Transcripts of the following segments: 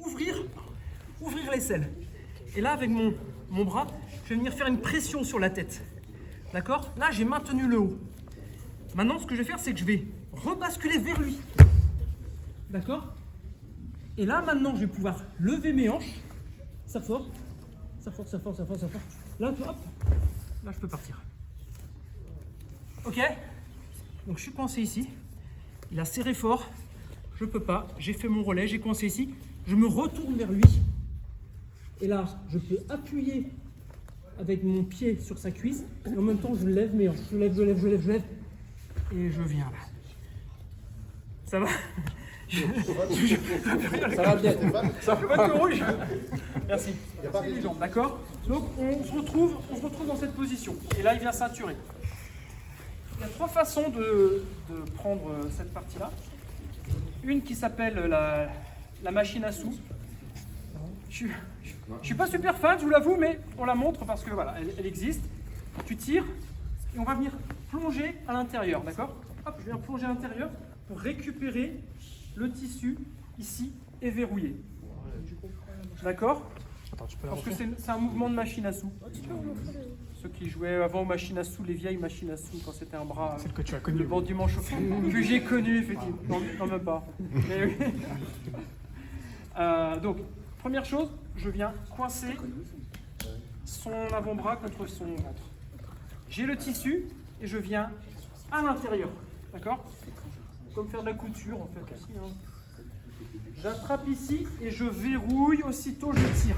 ouvrir l'aisselle. Et là, avec mon bras, je vais venir faire une pression sur la tête. D'accord? Là, j'ai maintenu le haut. Maintenant, ce que je vais faire, c'est que je vais rebasculer vers lui. D'accord? Et là, maintenant, je vais pouvoir lever mes hanches. Ça fort. Ça fort, ça fort, ça fort, ça fort. Là, hop. Là, je peux partir. Ok? Donc, je suis coincé ici. Il a serré fort. Je peux pas. J'ai fait mon relais. J'ai coincé ici. Je me retourne vers lui. Et là, je peux appuyer avec mon pied sur sa cuisse. Et en même temps, je lève mes hanches. Je lève. Et je viens là. Ça va? Ça va bien. Ça fait pas de rouge. Merci. D'accord? Donc on se retrouve dans cette position. Et là, il vient ceinturer. Il y a 3 façons de prendre cette partie-là. Une qui s'appelle la machine à sous. Je suis pas super fan, je vous l'avoue, mais on la montre parce que voilà, elle existe. Tu tires et on va venir plonger à l'intérieur, d'accord? Hop, je viens plonger à l'intérieur pour récupérer le tissu ici et verrouiller. D'accord? Parce que c'est un mouvement de machine à sous. Ceux qui jouaient avant aux machines à sous, les vieilles machines à sous, quand c'était un bras. Celle que tu as connue. Le banc chauffé. Que j'ai connu, effectivement. Non, même pas. Mais oui. Donc, première chose, je viens coincer son avant-bras contre son ventre. J'ai le tissu et je viens à l'intérieur. D'accord? Comme faire de la couture, en fait. Aussi, hein. J'attrape ici et je verrouille, aussitôt je tire.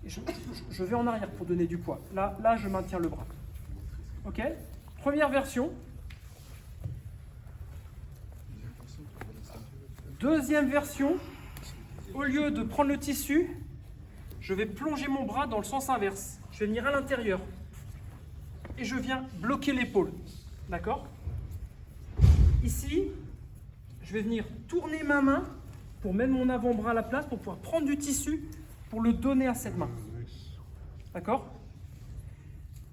Et je vais en arrière pour donner du poids. Là, je maintiens le bras. Ok? Première version. Deuxième version. Au lieu de prendre le tissu, je vais plonger mon bras dans le sens inverse. Je vais venir à l'intérieur. Et je viens bloquer l'épaule. D'accord? Ici, je vais venir tourner ma main pour mettre mon avant-bras à la place, pour pouvoir prendre du tissu, pour le donner à cette main. D'accord?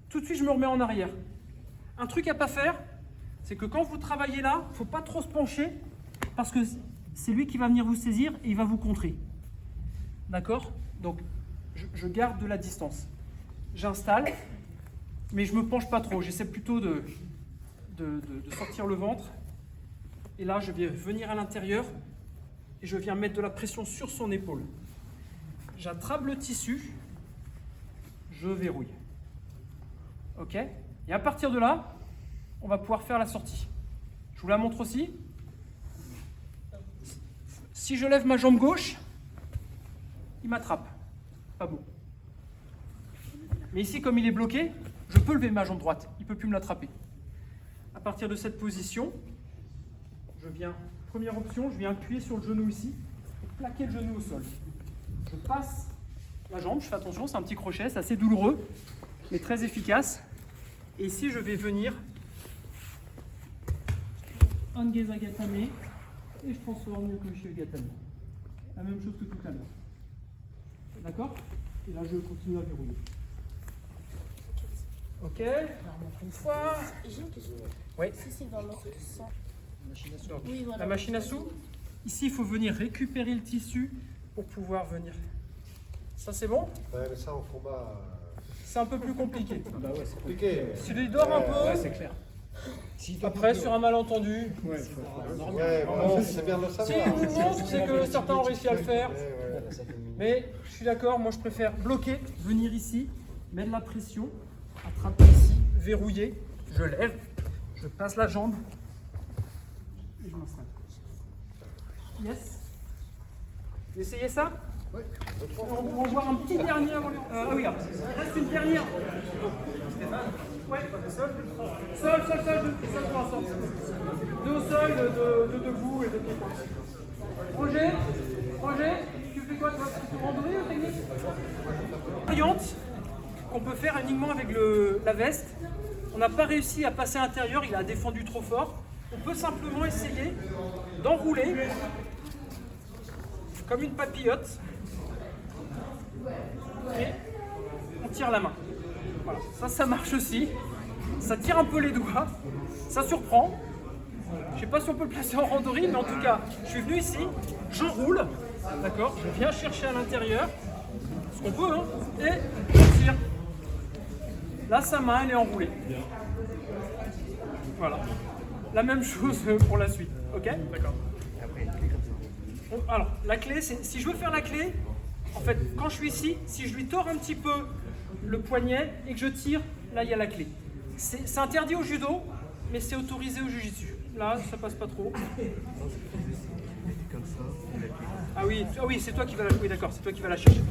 Tout de suite, je me remets en arrière. Un truc à ne pas faire, c'est que quand vous travaillez là, il ne faut pas trop se pencher, parce que c'est lui qui va venir vous saisir et il va vous contrer. D'accord? Donc, je garde de la distance. J'installe, mais je ne me penche pas trop. J'essaie plutôt de sortir le ventre. Et là, je vais venir à l'intérieur et je viens mettre de la pression sur son épaule. J'attrape le tissu, je verrouille. Ok? Et à partir de là, on va pouvoir faire la sortie. Je vous la montre aussi. Si je lève ma jambe gauche, il m'attrape. Pas beau. Mais ici, comme il est bloqué, je peux lever ma jambe droite. Il ne peut plus me l'attraper. À partir de cette position, je viens, première option, je viens appuyer sur le genou ici, et plaquer le genou au sol. Je passe la jambe, je fais attention, c'est un petit crochet, c'est assez douloureux, mais très efficace. Et ici, je vais venir Angeza Gatame, et je transforme le Koshi Gatame. La même chose que tout à l'heure. D'accord? Et là, je continue à verrouiller. Ok, je la remonte une fois. J'ai une question. Oui. Si c'est dans l'autre sens. Oui, voilà. La machine à sous. Ici, il faut venir récupérer le tissu pour pouvoir venir. Ça, c'est bon? Ouais, mais ça en combat. C'est un peu plus compliqué. Bah ouais, c'est compliqué. Si tu dors un peu, C'est clair. après, sur un malentendu. Ouais, bon, c'est bien de le Si savoir. il vous montre, c'est que certains ont réussi à le faire. Mais je suis d'accord, moi je préfère bloquer, venir ici, mettre de la pression, attraper ici, verrouiller, je lève, je passe la jambe et je m'installe. Yes. Vous essayez ça? Oui. On va voir un petit dernier. Ah oui, il reste une dernière. Stéphane? Ouais, seul pour l'instant. Deux au sol, de debout et de pied point. Projet, tu fais quoi toi? Randonnée ou technique? Variante qu'on peut faire uniquement avec la veste. On n'a pas réussi à passer à l'intérieur, il a défendu trop fort. On peut simplement essayer d'enrouler comme une papillote et on tire la main. Voilà, ça marche aussi. Ça tire un peu les doigts, ça surprend, Je sais pas si on peut le placer en randori, mais en tout cas, je suis venu ici, j'enroule, d'accord? Je viens chercher à l'intérieur, ce qu'on peut, hein, et je tire. Là, sa main, elle est enroulée. Voilà. La même chose pour la suite, ok? D'accord. Alors, la clé, c'est si je veux faire la clé, en fait, quand je suis ici, si je lui tords un petit peu le poignet et que je tire, là, il y a la clé. C'est interdit au judo, mais c'est autorisé au jiu-jitsu. Là, ça passe pas trop. Ah oui, c'est toi qui vas la jouer, d'accord, c'est toi qui vas la chercher.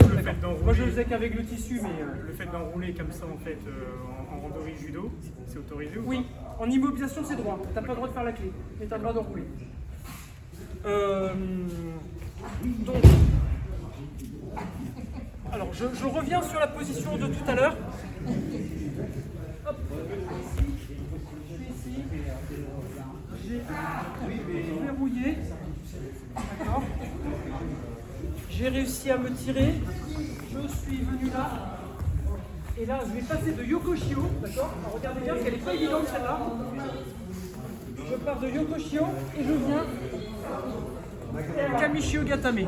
Moi, je le faisais qu'avec le tissu, mais... Le fait d'enrouler comme ça, en fait, en randori judo, c'est autorisé ou oui, en immobilisation, c'est droit. T'as pas le droit de faire la clé, mais t'as le droit d'enrouler. Donc, alors je reviens sur la position de tout à l'heure. Hop, je suis ici, j'ai verrouillé, d'accord. J'ai réussi à me tirer, je suis venu là, et là je vais passer de Yokoshio, d'accord. Alors regardez bien, parce qu'elle n'est pas évidente celle-là. Je pars de Yokoshio et je viens Kamishio Gatame.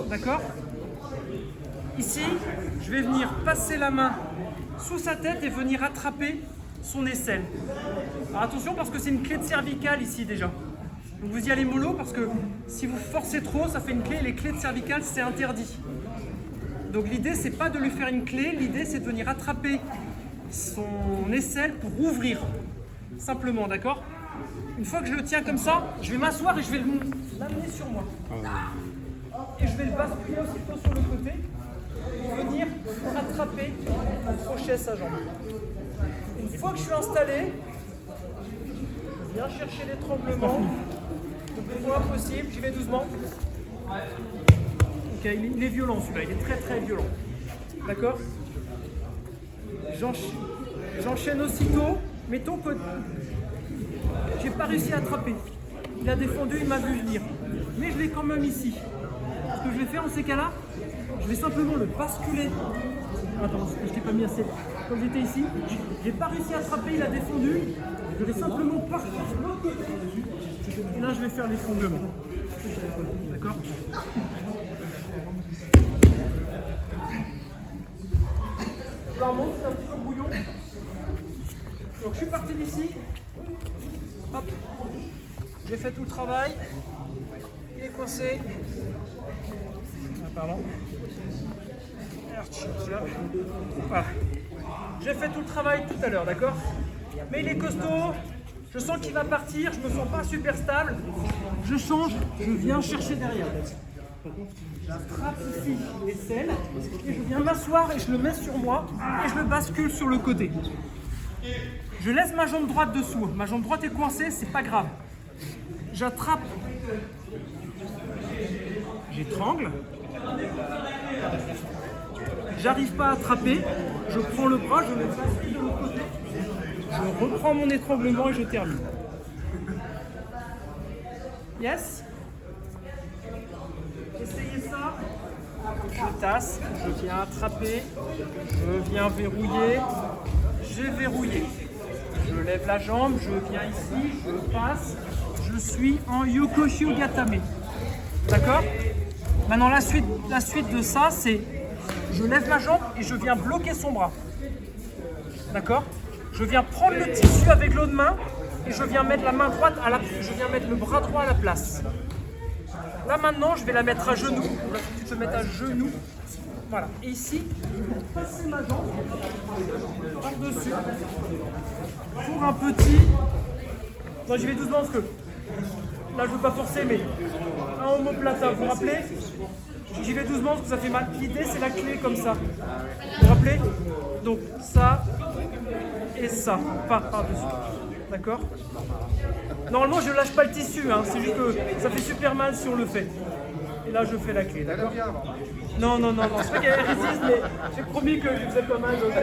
D'accord? Ici, je vais venir passer la main sous sa tête et venir attraper son aisselle. Alors attention parce que c'est une clé de cervicale ici déjà. Donc vous y allez mollo parce que si vous forcez trop, ça fait une clé et les clés de cervicale c'est interdit. Donc l'idée c'est pas de lui faire une clé, l'idée c'est de venir attraper son aisselle pour ouvrir. Simplement, d'accord? Une fois que je le tiens comme ça, je vais m'asseoir et je vais l'amener sur moi. Et je vais le basculer aussitôt sur le côté pour venir attraper, accrocher sa jambe. Une fois que je suis installé, je viens chercher l'étranglement le plus loin possible, j'y vais doucement. Ok, il est violent celui-là, il est très très violent. D'accord? J'enchaîne aussitôt, mettons que j'ai pas réussi à attraper. Il a défendu, il m'a vu venir. Mais je l'ai quand même ici. Ce que je vais faire dans ces cas-là, je vais simplement le basculer. Attends, je t'ai pas mis assez. Comme j'étais ici, j'ai pas réussi à attraper, il a défendu. Je vais simplement partir de l'autre côté. Et là, je vais faire l'effondrement. D'accord? Là, on monte, c'est un petit peu brouillon. Donc, je suis parti d'ici. Hop, j'ai fait tout le travail. Il est coincé. Ah, pardon. Voilà. J'ai fait tout le travail tout à l'heure, d'accord? Mais il est costaud. Je sens qu'il va partir. Je me sens pas super stable. Je change. Je viens chercher derrière. J'attrape ici l'aisselle et je viens m'asseoir et je le mets sur moi et je le bascule sur le côté. Je laisse ma jambe droite dessous. Ma jambe droite est coincée, c'est pas grave. J'attrape. J'étrangle. J'arrive pas à attraper. Je prends le bras, je le bascule de l'autre côté. Je reprends mon étranglement et je termine. Yes? Essayez ça. Je tasse, je viens attraper, je viens verrouiller. J'ai verrouillé. Je lève la jambe, je viens ici, je passe, je suis en Yokoshio Gatame. D'accord? Maintenant la suite de ça, c'est je lève la jambe et je viens bloquer son bras. D'accord? Je viens prendre le tissu avec l'autre main et je viens mettre la main droite je viens mettre le bras droit à la place. Là maintenant, je vais la mettre à genoux. Là, tu peux mettre à genoux. Voilà. Et ici, je vais passer ma jambe par-dessus pour un petit. Non, j'y vais doucement parce que là, je ne veux pas forcer, mais un omoplata, vous vous rappelez? J'y vais doucement parce que ça fait mal. L'idée, c'est la clé comme ça. Vous vous rappelez? Donc, ça et ça, pas par-dessus. D'accord? Normalement, je ne lâche pas le tissu, hein. C'est juste que ça fait super mal si on le fait. Et là, je fais la clé, d'accord? Non, c'est pas qu'elle résiste, mais j'ai promis que je faisais pas mal, donc...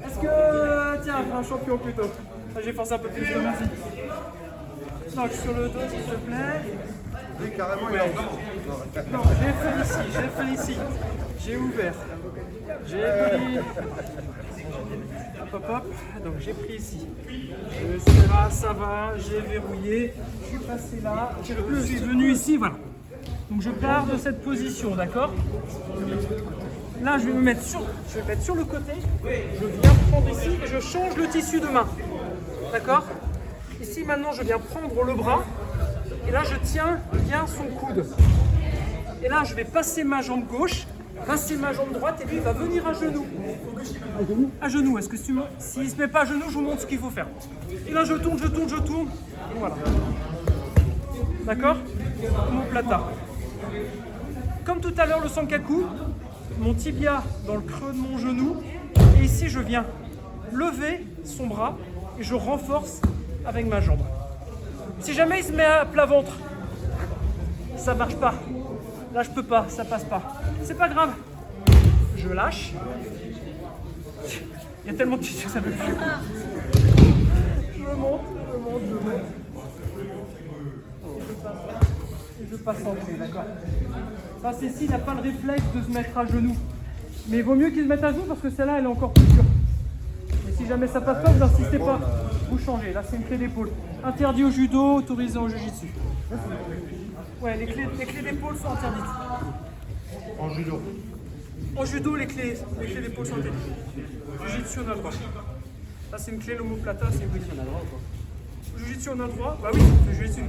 Est-ce que... Tiens, un champion plutôt. J'ai forcé un peu plus de musique. Donc sur le dos, s'il te plaît. Oui, carrément, il est en dedans. Non, j'ai fait ici. J'ai ouvert. J'ai pris. Hop, hop, hop. Donc j'ai pris ici. Le serra, ça va. J'ai verrouillé. Je suis passé là. Je suis venu ici, voilà. Donc je pars de cette position, d'accord? Là, je vais me mettre sur le côté. Je viens prendre ici et je change le tissu de main. D'accord? Ici, maintenant, je viens prendre le bras. Et là, je tiens bien son coude. Et là, je vais passer ma jambe gauche, passer ma jambe droite, et lui, il va venir à genoux. À genoux. Est-ce que s'il ne se met pas à genoux, je vous montre ce qu'il faut faire. Et là, je tourne. Et voilà. D'accord? Omoplata. Comme tout à l'heure, le sankaku, mon tibia dans le creux de mon genou. Et ici, je viens lever son bras et je renforce avec ma jambe. Si jamais il se met à plat ventre, ça marche pas. Là, je peux pas, ça passe pas. C'est pas grave. Je lâche. Il y a tellement de tissu que ça ne veut plus. Je monte. Et je passe en clé, d'accord? Ça, c'est s'il n'a pas le réflexe de se mettre à genoux. Mais il vaut mieux qu'il se mette à genoux parce que celle-là, elle est encore plus dure. Et si jamais ça passe pas, vous n'insistez pas. Vous changez. Là, c'est une clé d'épaule. Interdit au judo, autorisé au jiu-jitsu. Ouais, les clés d'épaule sont interdites. En judo. En judo, les clés d'épaule sont interdites. Jiu-jitsu, on a le droit. Là, c'est une clé, l'omoplata, c'est une clé. Jiu-jitsu, on a le droit? Bah oui, c'est jiu-jitsu.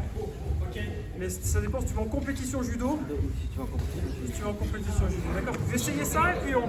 Mais ça dépend si tu vas en compétition judo. Si tu vas en compétition judo. D'accord? Vous essayez ça et puis on.